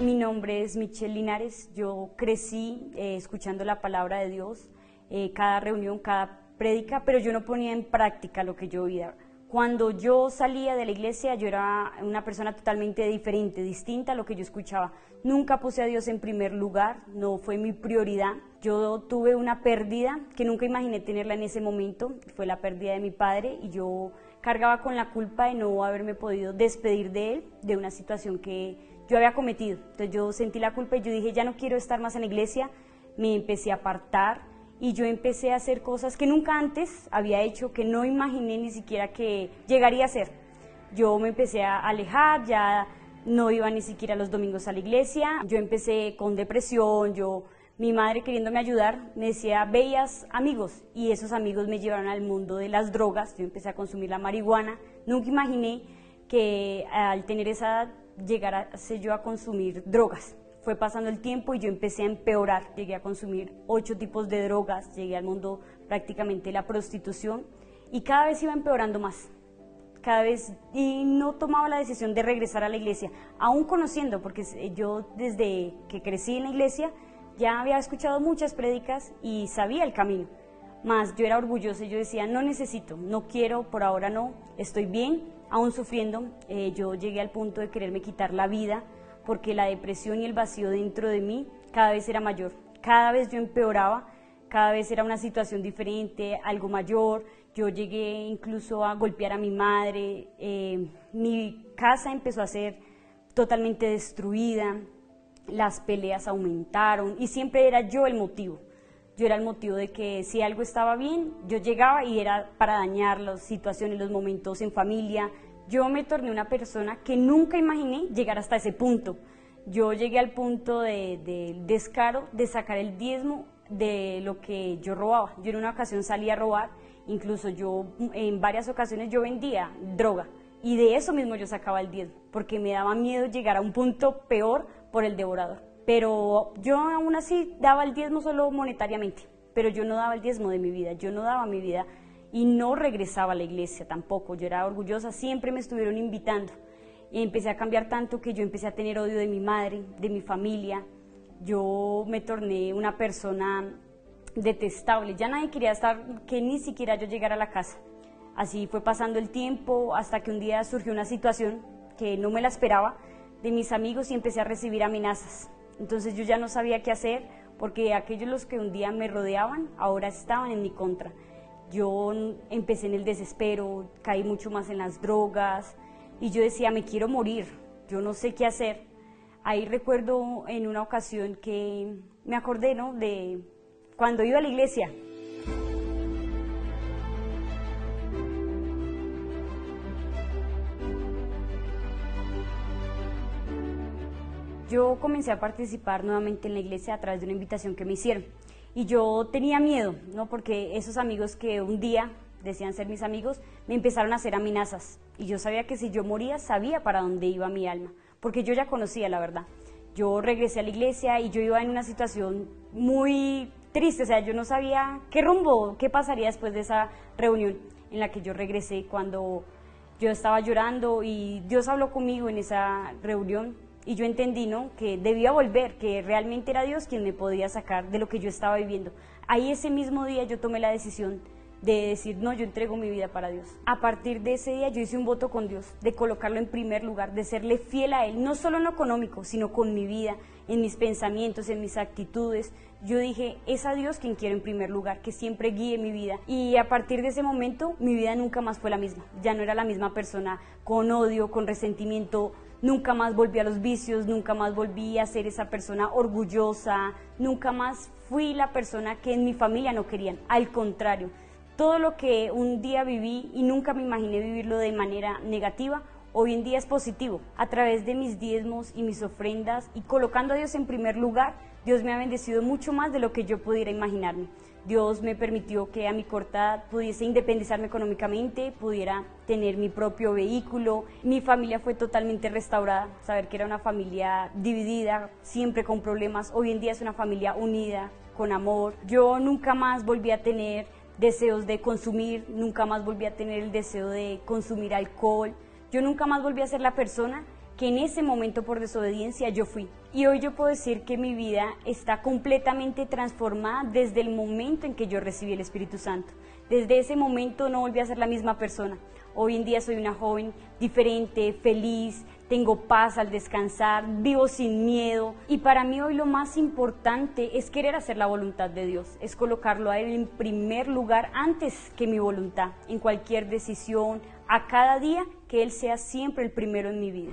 Mi nombre es Michelle Linares, yo crecí escuchando la palabra de Dios, cada reunión, cada prédica, pero yo no ponía en práctica lo que yo oía. Cuando yo salía de la iglesia yo era una persona totalmente diferente, distinta a lo que yo escuchaba. Nunca puse a Dios en primer lugar, no fue mi prioridad. Yo tuve una pérdida que nunca imaginé tenerla en ese momento, fue la pérdida de mi padre y yo cargaba con la culpa de no haberme podido despedir de él, de una situación que yo había cometido. Entonces yo sentí la culpa y yo dije, ya no quiero estar más en la iglesia, me empecé a apartar y yo empecé a hacer cosas que nunca antes había hecho, que no imaginé ni siquiera que llegaría a hacer. Yo me empecé a alejar, ya no iba ni siquiera los domingos a la iglesia, yo empecé con depresión, mi madre queriéndome ayudar me decía, veías amigos, y esos amigos me llevaron al mundo de las drogas. Yo empecé a consumir la marihuana, nunca imaginé que al tener esa edad llegase yo a consumir drogas. Fue pasando el tiempo y yo empecé a empeorar, llegué a consumir 8 tipos de drogas, llegué al mundo prácticamente de la prostitución y cada vez iba empeorando más. Cada vez, y no tomaba la decisión de regresar a la iglesia, aún conociendo, porque yo desde que crecí en la iglesia ya había escuchado muchas prédicas y sabía el camino, mas yo era orgullosa y yo decía, no necesito, no quiero, por ahora no, estoy bien, aún sufriendo. Yo llegué al punto de quererme quitar la vida, porque la depresión y el vacío dentro de mí cada vez era mayor, cada vez yo empeoraba, cada vez era una situación diferente, algo mayor. Yo llegué incluso a golpear a mi madre, mi casa empezó a ser totalmente destruida, las peleas aumentaron y siempre era yo el motivo. Yo era el motivo de que si algo estaba bien, yo llegaba y era para dañar las situaciones, los momentos en familia. Yo me torné una persona que nunca imaginé llegar hasta ese punto. Yo llegué al punto del descaro de sacar el diezmo de lo que yo robaba. Yo en una ocasión salí a robar, incluso yo en varias ocasiones yo vendía droga y de eso mismo yo sacaba el diezmo, porque me daba miedo llegar a un punto peor por el devorador. Pero yo aún así daba el diezmo solo monetariamente, pero yo no daba el diezmo de mi vida, yo no daba mi vida y no regresaba a la iglesia tampoco. Yo era orgullosa, siempre me estuvieron invitando y empecé a cambiar tanto que yo empecé a tener odio de mi madre, de mi familia. Yo me torné una persona detestable, ya nadie quería estar, que ni siquiera yo llegara a la casa. Así fue pasando el tiempo hasta que un día surgió una situación que no me la esperaba de mis amigos y empecé a recibir amenazas. Entonces yo ya no sabía qué hacer, porque aquellos los que un día me rodeaban ahora estaban en mi contra. Yo empecé en el desespero, caí mucho más en las drogas y yo decía, me quiero morir, yo no sé qué hacer. Ahí recuerdo en una ocasión que me acordé, ¿no?, de cuando iba a la iglesia. Yo comencé a participar nuevamente en la iglesia a través de una invitación que me hicieron. Y yo tenía miedo, ¿no?, porque esos amigos que un día decían ser mis amigos, me empezaron a hacer amenazas. Y yo sabía que si yo moría, sabía para dónde iba mi alma, porque yo ya conocía la verdad. Yo regresé a la iglesia y yo iba en una situación muy triste, o sea, yo no sabía qué rumbo, qué pasaría después de esa reunión en la que yo regresé, cuando yo estaba llorando y Dios habló conmigo en esa reunión. Y yo entendí, ¿no?, que debía volver, que realmente era Dios quien me podía sacar de lo que yo estaba viviendo. Ahí ese mismo día yo tomé la decisión de decir, no, yo entrego mi vida para Dios. A partir de ese día yo hice un voto con Dios, de colocarlo en primer lugar, de serle fiel a Él, no solo en lo económico, sino con mi vida, en mis pensamientos, en mis actitudes. Yo dije, es a Dios quien quiero en primer lugar, que siempre guíe mi vida. Y a partir de ese momento, mi vida nunca más fue la misma. Ya no era la misma persona, con odio, con resentimiento. Nunca más volví a los vicios, nunca más volví a ser esa persona orgullosa, nunca más fui la persona que en mi familia no querían. Al contrario, todo lo que un día viví y nunca me imaginé vivirlo de manera negativa, hoy en día es positivo. A través de mis diezmos y mis ofrendas y colocando a Dios en primer lugar, Dios me ha bendecido mucho más de lo que yo pudiera imaginarme. Dios me permitió que a mi corta edad pudiese independizarme económicamente, pudiera tener mi propio vehículo. Mi familia fue totalmente restaurada, saber que era una familia dividida, siempre con problemas. Hoy en día es una familia unida, con amor. Yo nunca más volví a tener deseos de consumir, nunca más volví a tener el deseo de consumir alcohol. Yo nunca más volví a ser la persona que en ese momento por desobediencia yo fui. Y hoy yo puedo decir que mi vida está completamente transformada desde el momento en que yo recibí el Espíritu Santo. Desde ese momento no volví a ser la misma persona. Hoy en día soy una joven diferente, feliz, tengo paz al descansar, vivo sin miedo. Y para mí hoy lo más importante es querer hacer la voluntad de Dios, es colocarlo a Él en primer lugar antes que mi voluntad, en cualquier decisión, a cada día, que Él sea siempre el primero en mi vida.